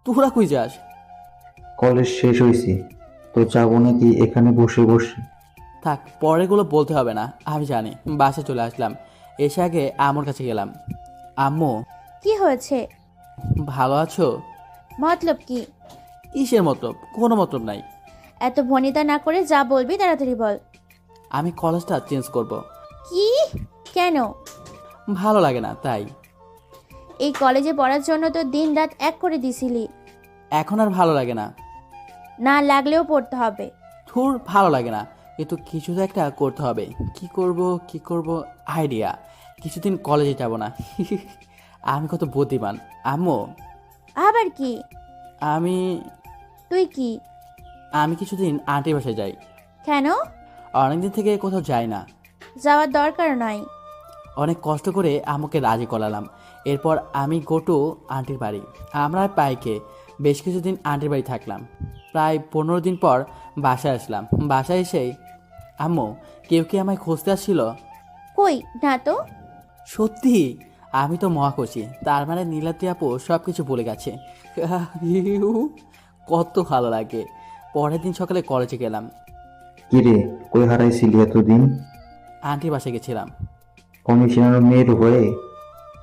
তোরা কই যাস? কলেজ শেষ হয়েছে, তো যাবো নাকি এখানে বসে বসে? থাক, পরেরগুলো বলতে হবে না, আমি জানি। বাসায় চলে আসলাম। এসে আগে আম্মুর কাছে গেলাম। আম্মু, কি হয়েছে? ভালো আছো? মতলব কি? কিসের মতলব? কোনো মতলব নাই। এত ভনিতা না করে যা বলবি তাড়াতাড়ি বল। আমি কলেজটা চেঞ্জ করব। কি? কেন? ভালো লাগে না তাই। এই কলেজে পড়ার জন্য তো দিন রাত এক করে দিছিলি। এখন আর ভালো লাগে না। না লাগলেও পড়তে হবে। ধুর, ভালো লাগে না, কিন্তু কিছু তো একটা করতে হবে। কি করব? আইডিয়া। কিছুদিন কলেজে যাব না। আমি কত বুদ্ধিমান। আম্মু, আবার কি? আমি তুই কি? আমি কিছুদিন আন্টির বাসায় যাই। কেন? অনেকদিন থেকে কোথাও যাই না। যাওয়ার দরকার নাই। অনেক কষ্ট করে আম্মুকে রাজি করালাম। এরপর আমি গোটু আন্টির বাড়ি। আমরা আর পাইকে বেশ কিছুদিন আন্টির বাড়ি থাকলাম। প্রায় 15 দিন পর বাসায় আসলাম। বাসায় এসেই আম্মু, কেউ কি আমায় খুঁজতে আসছিল? কই না তো। সত্যি? আমি তো মহাখুশি। তার মানে নীলাদ্রি আপু সব কিছু বলে গেছে। কত ভালো লাগে। পরের দিন সকালে কলেজে গেলাম। কিরে, কই হারাইছিলি এতদিন? আন্টির বাসায় গেছিলাম। কমিশনার মেয়ের হয়ে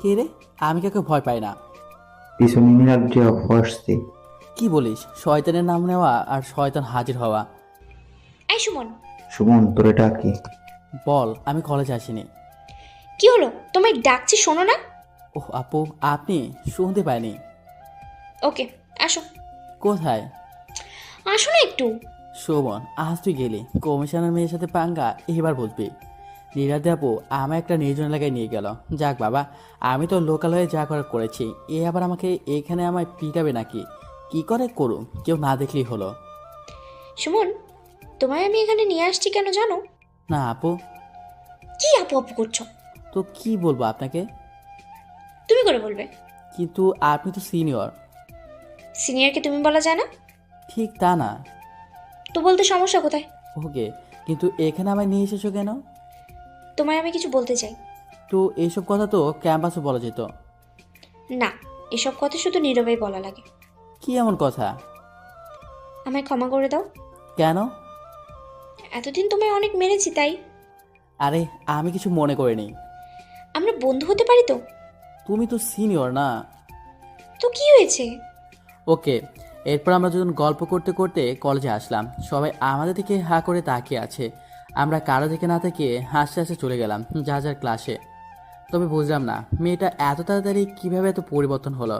কে রে? আমি কাউকে ভয় পাই না। পিছনে নীলাদ্রি আপু আসছে। কি বলিস? শয়তানের নাম নেওয়া আর শয়তান হাজির হওয়া। এই সুমন, সুমন তোরে ডাকে। বল, আমি কলেজে আসিনি। কি হলো? তোমায় ডাকছি, শোনো না? ওহ আপু, আপনি? শুনতে পাইনি। ওকে, আসো। কোথায়? আসো না একটু। শোভন, আজ তুই গেলি, কমিশনার মেয়ের সাথে পাঙ্গা এবার বুঝবি। নীলাদ্রি আপু আমায় একটা নির্জন এলাকায় নিয়ে গেল। যাক বাবা, আমি তো লোকাল হয়ে যা করার করেছি। এ আবার আমাকে এখানে আমায় পিটাবে নাকি? কি করে করুম, কেউ না দেখলেই হলো। সুমন, তোমায় আমি এখানে নিয়ে আসছি কেন জানো? না আপু। কি আপু আপু করছো? তো কি বলবো আপনাকে? তুমি করে বলবে। কিন্তু আপনি তো সিনিয়র। সিনিয়রকে তুমি বলা যায় না? ঠিক তা না। তো বলতে সমস্যা কোথায়? ওকে, কিন্তু এখানে আমায় নিয়ে এসেছো কেন? তোমায় আমি কিছু বলতে চাই। তো এইসব কথা তো ক্যাম্পাসে বলা যেত। না, এসব কথা শুধু নীরবেই বলা লাগে। কি এমন কথা? আমায় ক্ষমা করে দাও। কেন? এতদিন তোমায় অনেক মেরেছি তাই। আরে, আমি কিছু মনে করিনি। আমরা বন্ধু হতে পারি তো? তুমি তো সিনিয়র না। তো কি হয়েছে? ওকে। এরপর আমরা যখন গল্প করতে করতে কলেজে আসলাম, সবাই আমাদের দিকে হা করে তাকিয়ে আছে। আমরা কারো দিকে না তাকিয়ে হাসতে হাসতে চলে গেলাম যার যার ক্লাসে। তবে বুঝলাম না, মেয়েটা এত তাড়াতাড়ি কীভাবে এত পরিবর্তন হলো।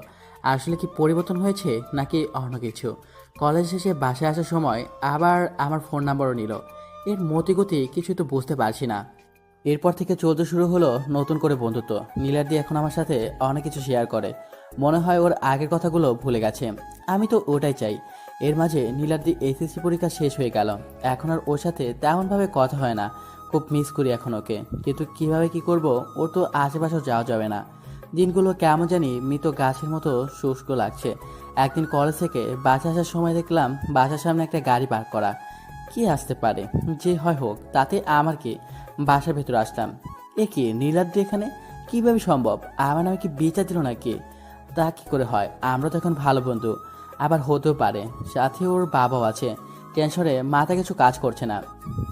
আসলে কি পরিবর্তন হয়েছে নাকি অন্য কিছু? কলেজ শেষে বাসায় আসার সময় আবার আমার ফোন নাম্বারও নিল। এর মতিগতি কিছু তো বুঝতে পারছি না। এরপর থেকে চলতে শুরু হলো নতুন করে বন্ধুত্ব। নীলাদ্রি এখন আমার সাথে অনেক কিছু শেয়ার করে। মনে হয় ওর আগের কথাগুলো ভুলে গেছে। আমি তো ওটাই চাই। এর মাঝে নীলাদ্রি এসএসসি পরীক্ষা শেষ হয়ে গেল। এখন আর ওর সাথে তেমনভাবে কথা হয় না। খুব মিস করি এখন ওকে, কিন্তু কিভাবে কি করব? ওর তো আশেপাশেও যাওয়া যাবে না। দিনগুলো কেমন জানি মৃত গাছের মতো শুষ্ক লাগছে। একদিন কলেজ থেকে বাসে আসার সময় দেখলাম বাসার সামনে একটা গাড়ি পার্ক করা। কি আসতে পারে, যে হয় হোক, তাতে আমার কি? বাসার ভেতরে আসলাম। এ কি, নীলাদ্রি এখানে? কিভাবে সম্ভব? আমার নামে কি বিচার দিল নাকি? তা কি করে হয়? আমরা তো এখন ভালো বন্ধু। আবার হতেও পারে সাথে ওর বাবাও আছে। টেনশনে মাথা কিছু কাজ করছে না।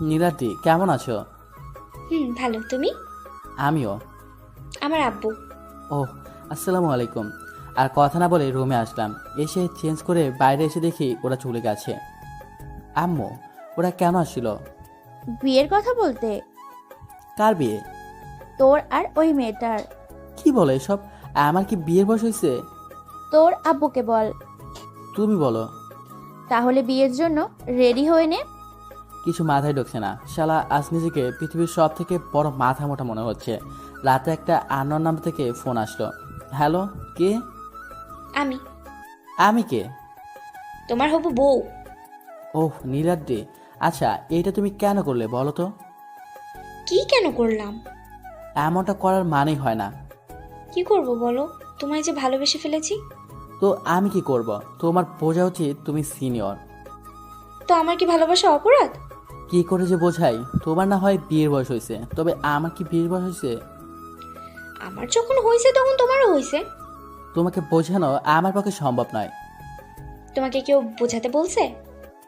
নীলাদ্রি, কেমন আছো? ভালো। তুমি? আমিও। আমার আব্বু। ওহ, আসসালামু আলাইকুম। আর কথা না বলে রুমে আসলাম। এসে চেঞ্জ করে বাইরে এসে দেখি ওরা চলে গেছে। আম্মু, ওরা কেন আসছিল? বিয়ের কথা বলতে। কার বিয়ে? তোর আর ওই মেয়েটার। কি বলো এসব? আমার কি বিয়ের বয়স হয়েছে? তোর আব্বুকে বল। তুমি বলো। তাহলে বিয়ের জন্য রেডি হয়ে নে। কিছু মাথায় ঢুকছে না। শালা আজ নিজেকে পৃথিবীর সব থেকে বড় মাথা মোটা মনে হচ্ছে। রাতে একটা আননোন নাম্বার থেকে ফোন আসলো। হ্যালো, কে? আমি আমি কে? তোমার হবু বউ। ওহ, নীলাদ্রি। আচ্ছা, এইটা তুমি কেন করলে বলো তো? কি কেন করলাম? এমনটা করার মানেই হয় না। কি করব বলো? তোমায় যে ভালোবেসে ফেলেছি। তো আমি কি করব? তোমার বোঝা উচিত তুমি সিনিয়র। তো আমার কি ভালোবাসা অপরাধ? কি করে যে বোঝাই? তোমার না হয় বিয়ের বয়স হয়েছে, তবে আমার কি বিয়ের বয়স হয়েছে? আমার যখন হয়েছে তখন তোমারও হয়েছে। তোমাকে বোঝানো আমার পক্ষে সম্ভব নয়। তোমাকে কেউ বোঝাতে বলছে?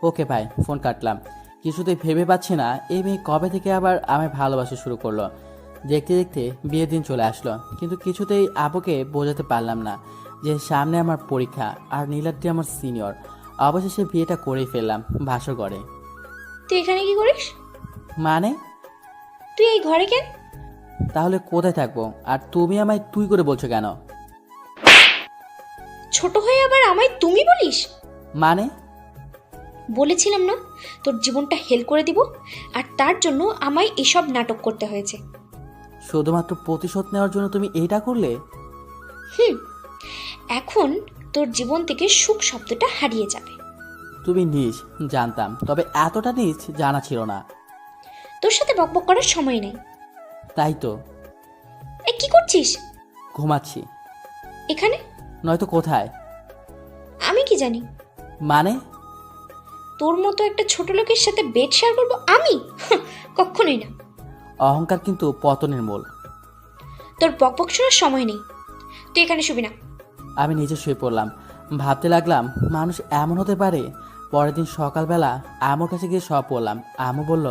ওকে ভাই, ফোন কাটলাম। কিছুতেই ভেবে পাচ্ছি না এই মেয়ে কবে থেকে আবার আমায় ভালোবাসা শুরু করলো। দেখতে দেখতে বিয়ের দিন চলে আসলো, কিন্তু কিছুতেই আপুকে বোঝাতে পারলাম না যে সামনে আমার পরীক্ষা আর নীলাদ্রি আমার সিনিয়র। অবশেষে বিয়েটা করেই ফেললাম ভাসর ঘরে। তুই এখানে কি করিস? মানে? তুই এই ঘরে কেন? তাহলে কোথায় থাকবো? আর তুমি আমায় তুই করে বলছো কেন? ছোট হয়ে আবার আমায় তুমি বলিস? মানে? বলেছিলাম না তোর জীবনটা হেল করে দিব, আর তার জন্য আমায় এসব নাটক করতে হয়েছে। শুধুমাত্র প্রতিশোধ নেওয়ার জন্য তুমি এইটা করলে? এখন তোর জীবন থেকে সুখ শব্দটা হারিয়ে যাবে। তুমি নিজ জানতাম, তবে এতটা নিজ জানা ছিল না। তোর সাথে বকবক করার সময় নেই। তাই তো। এ কি করছিস? ঘুমাচ্ছি। এখানে? নয়তো কোথায়? আমি কি জানি? মানে? তোর মতো একটা ছোট লোকের সাথে বেড শেয়ার করবো আমি? কখনোই না। অহংকার কিন্তু পতনের মূল। তোর বকবক শোনার সময় নেই, তুই এখানে শুবি না। আমি নিজে শুয়ে পড়লাম। ভাবতে লাগলাম মানুষ এমন হতে পারে। পরের দিন সকালবেলা আমার কাছে গিয়ে সব বললাম। আমু বলল,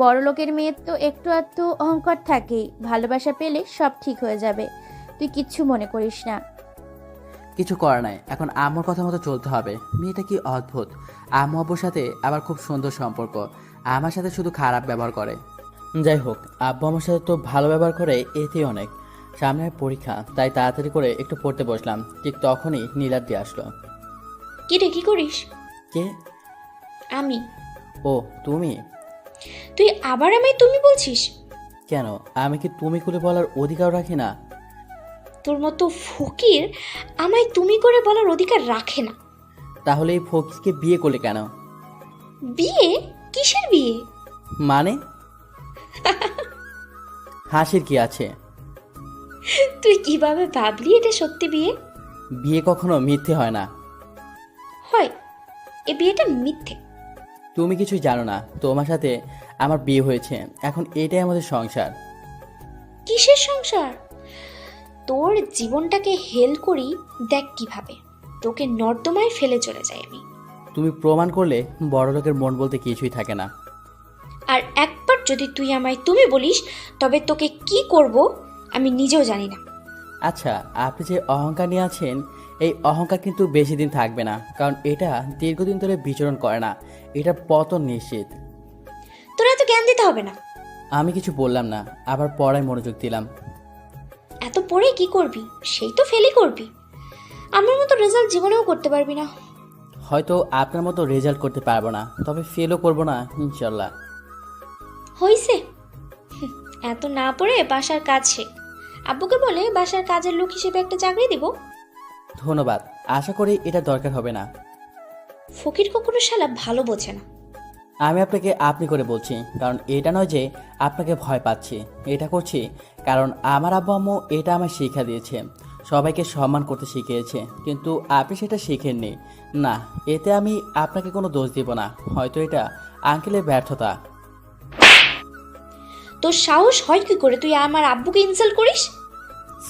বড় লোকের মেয়ের তো একটু আধটু অহংকার থাকেই, ভালোবাসা পেলে সব ঠিক হয়ে যাবে, তুই কিচ্ছু মনে করিস না। কিছু করার নাই, এখন আম্মুর কথা মতো চলতে হবে। মেয়েটা কি অদ্ভুত। আম্মু আব্বুর সাথে আবার খুব সুন্দর সম্পর্ক, আমার সাথে শুধু খারাপ ব্যবহার করে। যাই হোক, আব্বু আমার সাথে তো ভালো ব্যবহার করে, এতেই অনেক। সামনে পরীক্ষা, তাই তাড়াতাড়ি করে একটু পড়তে বসলাম। ঠিক তখনই নীলাদ্রি আসলো। কি রে, কি করিস? কে? আমি। ও তুমি? তুই আবার আমায় তুমি বলছিস? কেন, আমি কি তুমি করে বলার অধিকার রাখি না? তোর মতো ফকির আমায় তুমি করে বলার অধিকার রাখে না। তাহলে এই ফকিরকে বিয়ে করলে কেন? বিয়ে? কিসের বিয়ে? মানে? হাসির কি আছে? তুই কিভাবে ভাবলি এটা সত্যি বিয়ে? বিয়ে কখনো মিথ্যে হয় না। হয়, এ বিয়েটা মিথ্যে। তুমি কিছুই জানো না। তোমার সাথে আমার বিয়ে হয়েছে, এখন এটাই আমাদের সংসার। কিসের সংসার? তোর জীবনটাকে হেল করি, দেখ কিভাবে তোকে নর্দমায় ফেলে চলে যাই আমি। তুমি প্রমাণ করলে বড় লোকের মন বলতে কিছুই থাকে না। আর একবার যদি তুই আমায় তুমি বলিস, তবে তোকে কি করব আমি নিজেও জানি না। আচ্ছা, আপনি যে অহংকার নিয়ে আছেন, এই অহংকার কিন্তু বেশি দিন থাকবে না, কারণ এটা দীর্ঘদিন ধরে বিচরণ করে না। এটা পতন নিশ্চিত। তোর এত জ্ঞান দিতে হবে না। আমি কিছু বললাম না, আবার পড়ায় মনোযোগ দিলাম। এত পড়ে কি করবি? সেই তো ফেলই করবি। আমার মতো রেজাল্ট জীবনেও করতে পারবি না। হয়তো আপনার মতো রেজাল্ট করতে পারবো না, তবে ফেলও করবো না ইনশাল্লাহ। হইছে, এত না পড়ে বাসার কাজ শেখ। আব্বুকে বলে বাসার কাজের লোক হিসেবে একটা চাকরি দিব। ধন্যবাদ, আশা করি এটা দরকার হবে না। ফকির কখনো শালা ভালো বোঝে না। আমি আপনাকে আপনি করে বলছি, কারণ এটা নয় যে আপনাকে ভয় পাচ্ছি। এটা করছি কারণ আমার আব্বু আম্মু এটা আমায় শিক্ষা দিয়েছে, সবাইকে সম্মান করতে শিখিয়েছে, কিন্তু আপনি সেটা শিখেননি। না, এতে আমি আপনাকে কোনো দোষ দিব না, হয়তো এটা আঙ্কেলের ব্যর্থতা। তোর সাহস হয় কি করে তুই আমার আব্বুকে ইনসাল্ট করিস?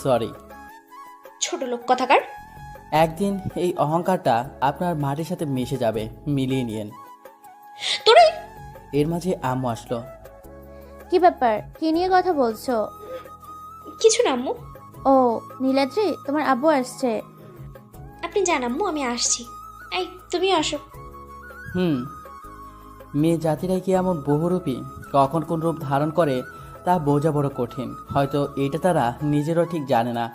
সরি। ছোট লোক কথাকার। একদিন এই অহংকারটা আপনার মাটির সাথে মিশে যাবে, মিলিয়ে নিয়েন। তোরে। এর মাঝে আম্মু আসলো। কি ব্যাপার, কি নিয়ে কথা বলছো? কিছু না আম্মু। ও নীলাদ্রি, তোমার আব্বু আসছে। আপনি জান আম্মু, আমি আসছি। এই তুমি আসো। মেয়ে জাতিরাই কি এমন বহুরূপী, কখন কোন রূপ ধারণ করে তা বোঝা বড় কঠিন। হয়তো এটা তারা নিজেরও ঠিক জানে না।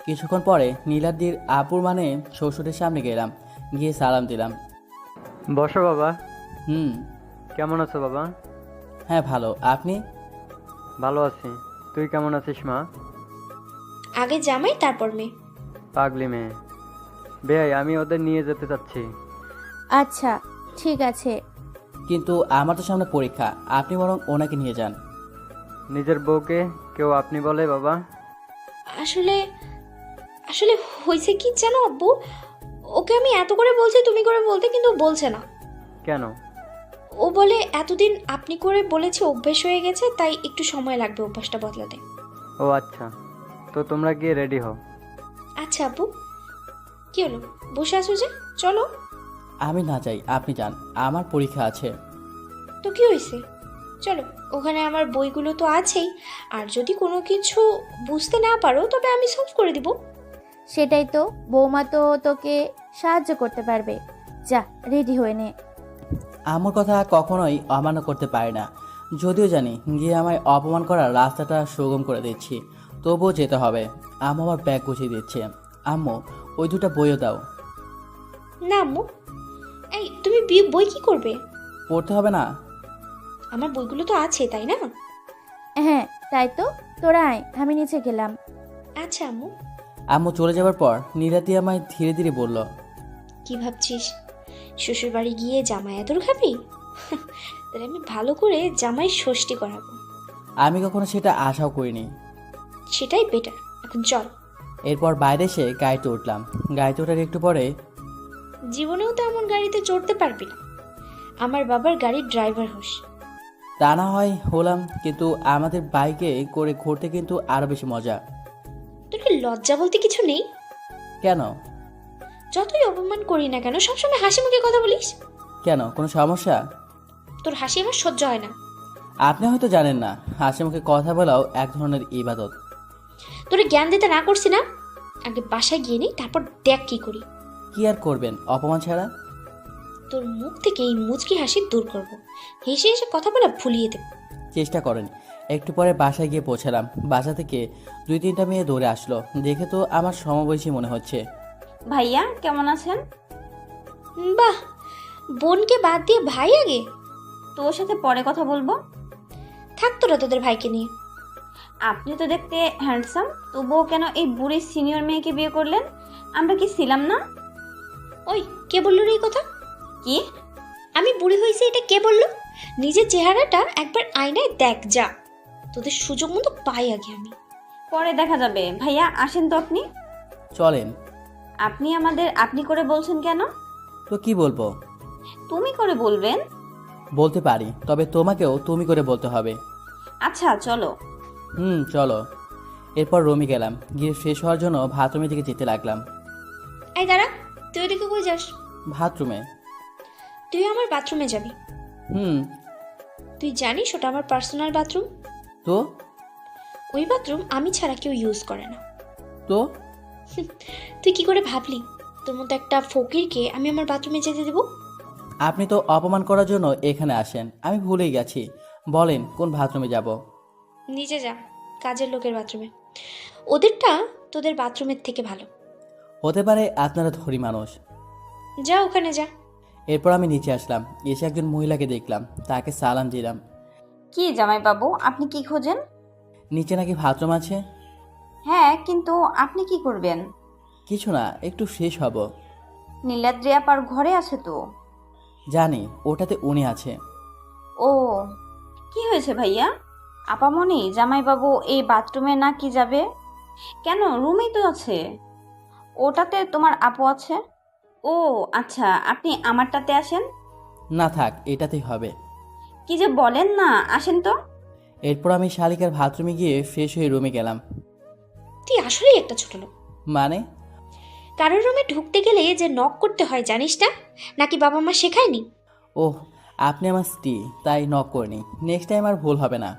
কিছুক্ষণ পরে নীলাদ্রির আপুর মানে শ্বশুরের সামনে গেলাম, গিয়ে সালাম দিলাম। বসো বাবা। হুম। কেমন আছো বাবা? হ্যাঁ ভালো, আপনি? ভালো আছি। তুই কেমন আছিস মা? আগে জামাই তারপর মেয়ে। পাগলি মেয়ে। বেয়াই, আমি ওদের নিয়ে যেতে চাচ্ছি। আচ্ছা ঠিক আছে। কিন্তু আমার তো সামনে পরীক্ষা, আপনি বরং ওনাকে নিয়ে যান। নিজের বউকে কেউ আপনি বলে বাবা? আসলে আসলে হয়েছে কি জানো আব্বু, ওকে আমি এত করে বলছি তুমি করে বলতে, কিন্তু বলছে না। কেন? ও বলে এতদিন আপনি করে বলেছে, অভ্যেস হয়ে গেছে, তাই একটু সময় লাগবে অভ্যাসটা বদলাতে। ও আচ্ছা, তো তোমরা গিয়ে রেডি হও। আচ্ছা আব্বু। কি হলো, বসে আছো যে? চলো। আমি না যাই, আপনি যান, আমার পরীক্ষা আছে। তো কি হয়েছে, চলো। ওখানে আমার বইগুলো তো আছেই, আর যদি কোনো কিছু বুঝতে না পারো তবে আমি সলভ করে দিব। সেটাই তো, বৌমা তো তোকে সাহায্য করতে পারবে। যা, রেডি হয়ে নে। আমার কথা কখনোই অমান্য করতে পারি না, যদিও জানি গিয়ে আমায় অপমান করার রাস্তাটা সুগম করে দিচ্ছি, তবুও যেতে হবে। আম্মু আমার ব্যাগ গুছিয়ে দিচ্ছে। আম্মু, ওই দুটো বইও দাও। না আম্মু, এই তুমি বই কি করবে? পড়তে হবে না? আমার বইগুলো তো আছে, তাই না? হ্যাঁ, তাই তো। তোরা আয়, আমি নিচে গেলাম। আচ্ছা আম্মু। আম্মু চলে যাওয়ার পর নীলাতি আমায় ধীরে ধীরে বলল, কি ভাবছিস, শ্বশুর বাড়ি গিয়ে জামাই আদর খাবি? তাহলে আমি ভালো করে জামাই ষষ্ঠী করাবো। আমি কখনো সেটা আশাও করিনি। সেটাই বেটার, এখন চল। এরপর বাইরে এসে গাড়িতে উঠলাম। গাড়িতে ওঠার একটু পরে, জীবনেও তো এমন গাড়িতে চড়তে পারবি না, আমার বাবার গাড়ির ড্রাইভার হোস। তা না হয় হলাম, কিন্তু আমাদের বাইকে করে ঘুরতে কিন্তু আরো বেশি মজা। তোর কি লজ্জা বলতে কিছু নেই? কেন? যতই অপমান করি না কেন সবসময় হাসি মুখে কথা বলিস। কেন, কোনো সমস্যা? তোর হাসি আমার সহ্য হয় না। আপনি হয়তো জানেন না, হাসি মুখে কথা বলাও এক ধরনের ইবাদত। তোরে জ্ঞান দিতে না করছি না, আগে বাসায় গিয়ে নিই, তারপর দেখ কি করি। কি আর করবেন অপমান ছাড়া? তোর মুখ থেকে এই মুচকি হাসি দূর করব, হেসে হেসে কথা বলা ভুলিয়ে দেব। চেষ্টা করেন। একটু পরে বাসায় গিয়ে পৌঁছালাম। বাসা থেকে 2-3টা মেয়ে দৌড়ে আসলো, দেখে তো আমার সমবয়সী মনে হচ্ছে। ভাইয়া কেমন আছেন? বাহ, বোনকে বাদ দিয়ে ভাই আগে? তোর সাথে পরে কথা বলবো। থাক তোরা তোদের ভাইকে নিয়ে। আপনি তো দেখতে হ্যান্ডসাম, তবুও কেন এই বুড়ি সিনিয়র মেয়েকে বিয়ে করলেন? আমরা কি ছিলাম না? ওই, কে বললো রে এই কথা? কি? আমি বুড়ি হয়েছি এটা কে বললো? নিজের চেহারাটা একবার আয়নায় দেখ যা, তোদের সুযোগ মতো পাই আগে আমি। পরে দেখা যাবে। ভাইয়া আসেন তো আপনি। চলেন। আপনি আমাদের আপনি করে বলছেন কেন? তো কি বলবো? তুমি করে বলবেন। বলতে পারি, তবে তোমাকেও তুমি করে বলতে হবে। আচ্ছা চলো। চলো। এরপর রুমে গেলাম, গিয়ে ফ্রেশ হওয়ার জন্য বাথরুমের দিকে যেতে লাগলাম। এই দাঁড়া, তুই ওদিকে কই যাস? বাথরুমে? তুই আমার বাথরুমে যাবি। হুম। তুই জানিস ওটা আমার পার্সোনাল বাথরুম। তো? ওই বাথরুম আমি ছাড়া কেউ ইউজ করে না। তো? তুই কি করে ভাবলি তোর মতো একটা ফকিরকে আমি আমার বাথরুমে যেতে দেবো? আপনি তো অপমান করার জন্য এখানে আসেন, আমি ভুলেই গেছি। বলেন কোন বাথরুমে যাব? নিচে যা, কাজের লোকের বাথরুমে। ওদেরটা তোদের বাথরুমের থেকে ভালো। হতে পারে, আপনারা ধরি মানুষ। যা ওখানে যা। এরপর আমি নিচে আসলাম, এসে একজন মহিলাকে দেখলাম, তাকে সালাম দিলাম। কি জামাই বাবু, আপনি কি খোঁজেন? নিচে নাকি বাথরুম আছে? হ্যাঁ, কিন্তু আপনি কি করবেন? কিছু না, একটু ফ্রেশ হব। নীলাদ্রি আপার ঘরে আছে তো। জানি, ওটাতে উনি আছে। ও, কি হয়েছে ভাইয়া? আপামনি, জামাই বাবু এই বাথরুমে না কি যাবে? কেন, রুমেই তো আছে। ওটাতে তোমার আপু আছে। ও আচ্ছা, আপনি আমারটাতে আসেন। না থাক, এটাতেই হবে। কি যে বলেন না, আসেন তো। এরপর আমি শালিকার বাথরুমে গিয়ে ফ্রেশ হয়ে রুমে গেলাম। তুই আসলেই একটা ছোট লোক। মানে? কারোর রুমে ঢুকতে গেলে যে নক করতে হয় জানিস না? নাকি বাবা মা শেখায়নি? ওহ, আপনি আমার স্ত্রী, তাই নক করিনি। নেক্সট টাইম আর ভুল হবে না।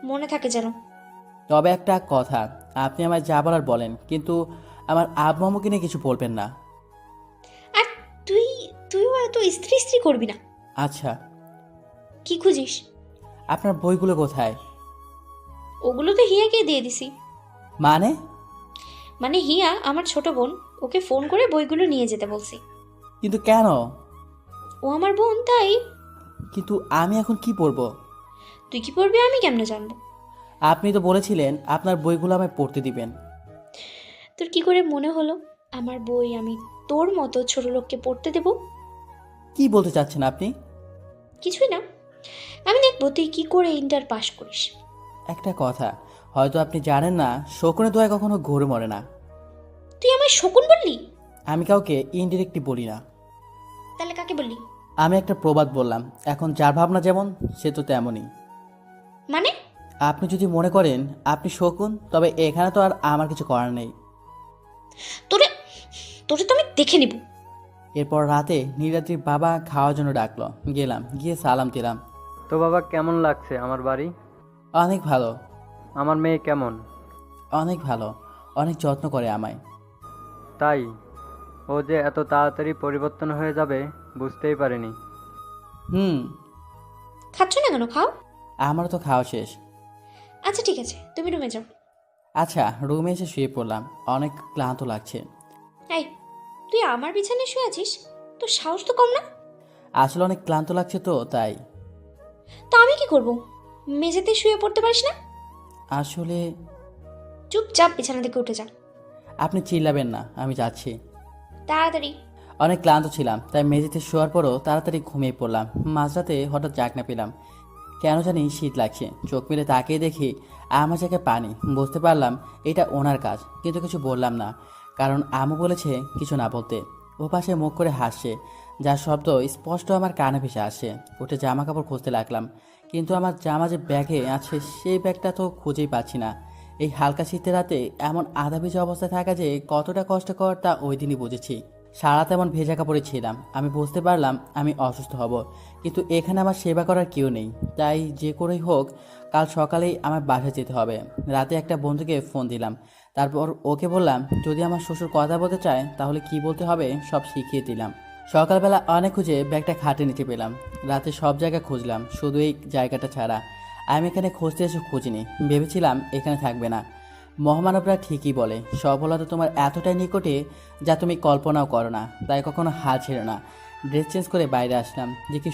মনে থাকে যেন। তবে একটা কথা, আপনি আমায় যা বলার বলেন, কিন্তু আমার আব্বু আম্মুকে নিয়ে কিছু বলবেন না। আর তুইও এত স্ত্রী স্ত্রী করবি না। আচ্ছা। কি খুঁজিস? আপনার বইগুলো কোথায়? ওগুলো তো হিয়াকে দিয়ে দিছি। মানে? মানে হিয়া আমার ছোট বোন, ওকে ফোন করে বইগুলো নিয়ে যেতে বলছি। কিন্তু কেন? ও আমার বোন তাই। কিন্তু আমি এখন কি পড়বো? তুই কি পড়বি আমি কেমনে জানবো? আপনি তো বলেছিলেন আপনার বইগুলো আমায় পড়তে দিবেন। তোর কি করে মনে হলো আমার বই আমি তোর মতো ছোট লোককে পড়তে দেব? কি বলতে চাচ্ছেন আপনি? কিছুই না, আমি দেখবো তুই কি করে ইন্টার পাস করিস। একটা কথা, হয়তো আপনি জানেন না, শকুনের দোয়ায় কখনো ঘোরে মরে না। তুই আমায় শকুন বললি? আমি কাউকে ইনডিরেক্টলি বলি না। তাহলে কাকে বললি? আমি একটা প্রবাদ বললাম। এখন যার ভাবনা যেমন, সে তো তেমনই। মানে? আপনি যদি মনে করেন আপনি শকুন, তবে এখানে তো আর আমার কিছু করার নেই। তোরে তোরে তো আমি দেখে নিব। এরপর রাতে নীলাদ্রির বাবা খাওয়ার জন্য ডাকলো, গেলাম, গিয়ে সালাম দিলাম। তো বাবা কেমন লাগছে আমার বাড়ি? অনেক ভালো। আমার মেয়ে কেমন? অনেক ভালো, অনেক যত্ন করে আমায়। তাই? ও যে এত তাড়াতাড়ি পরিবর্তন হয়ে যাবে বুঝতেই পারিনি। হুম। খাচ্ছ না কেন? খাও। আমারও তো খাওয়া শেষ। আচ্ছা ঠিক আছে, তুমি রুমে যাও। আচ্ছা, রুমে এসে শুয়ে পড়লাম, অনেক ক্লান্ত লাগছে। এই, তুই আমার বিছানায় শুয়ে আছিস? তোর সাহস তো কম না। আসলে অনেক ক্লান্ত লাগছে তো তাই। তো আমি কি করব? মেঝেতে শুয়ে পড়তে পারিস না? আসলে চুপচাপ বিছানা থেকে উঠে যা। আপনি চিল্লাবেন না, আমি যাচ্ছি। তাড়াতাড়ি। অনেক ক্লান্ত ছিলাম, তাই মেঝেতে শোয়ার পরও তাড়াতাড়ি ঘুমিয়ে পড়লাম। মাঝরাতে হঠাৎ জাগনা পেলাম, কেন জানি শীত লাগছে। চোখ মেলে তাকিয়ে দেখি আমার জায়গায় পানি। বুঝতে পারলাম এটা ওনার কাজ, কিন্তু কিছু বললাম না, কারণ আমু বলেছে কিছু না বলতে। ও পাশে মুখ করে হাসছে, যার শব্দ স্পষ্ট আমার কানে ভেসে আসে। উঠে জামা কাপড় খুঁজতে লাগলাম, কিন্তু আমার জামা যে ব্যাগে আছে সেই ব্যাগটা তো খুঁজেই পাচ্ছি না। এই হালকা শীতের রাতে এমন আধা ভেজা অবস্থায় থাকা যে কতটা কষ্টকর তা ওই দিনই বুঝেছি। সারা তেমন ভেজা কাপড়ে ছিলাম। আমি বুঝতে পারলাম আমি অসুস্থ হব, কিন্তু এখানে আমার সেবা করার কেউ নেই। তাই যে করেই হোক কাল সকালেই আমার বাসায় যেতে হবে। রাতে একটা বন্ধুকে ফোন দিলাম, তারপর ওকে বললাম যদি আমার শ্বশুর কথা বলতে চায় তাহলে কি বলতে হবে সব শিখিয়ে দিলাম। সকালবেলা অনেক খুঁজে ব্যাগটা খাটে নিচে পেলাম। রাতে সব জায়গা খুঁজলাম, শুধু এই জায়গাটা ছাড়া। আমি এখানে খুঁজতে এসে খুঁজিনি, ভেবেছিলাম এখানে থাকবে না। মহামানবরা ঠিকই বলে, সফলতা তোমার এতটাই নিকটে যা তুমি কল্পনাও করো না। তাই কখনো হাল ছেড়ো না। ড্রেস চেঞ্জ করে বাইরে আসলাম, যে কি